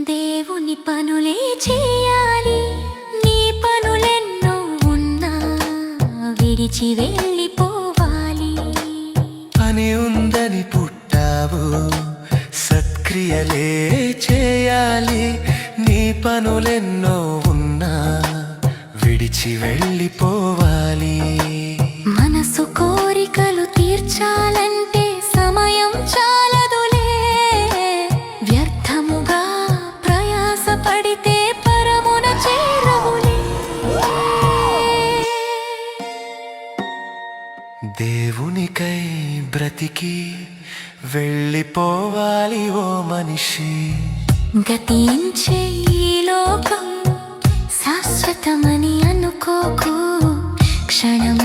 దేవుని పనులే చేయాలి, నీ పనులెన్నో ఉన్నా విడిచి వెళ్ళిపోవాలి. పని ఉందని పుట్టావు, సత్క్రియలే చేయాలి, నీ పనులెన్నో ఉన్నా విడిచి వెళ్ళిపోవాలి. మనసు కోరికలు తీర్చాలంటే సమయం చాలదులే, వ్యర్థముగా ప్రయాసపడితే పరమున చేరవులే. దేవునికై బ్రతికి వెళ్ళిపోవాలి ఓ మనిషి. గతించే ఈ లోకం శాశ్వతమని అనుకోకు, క్షణం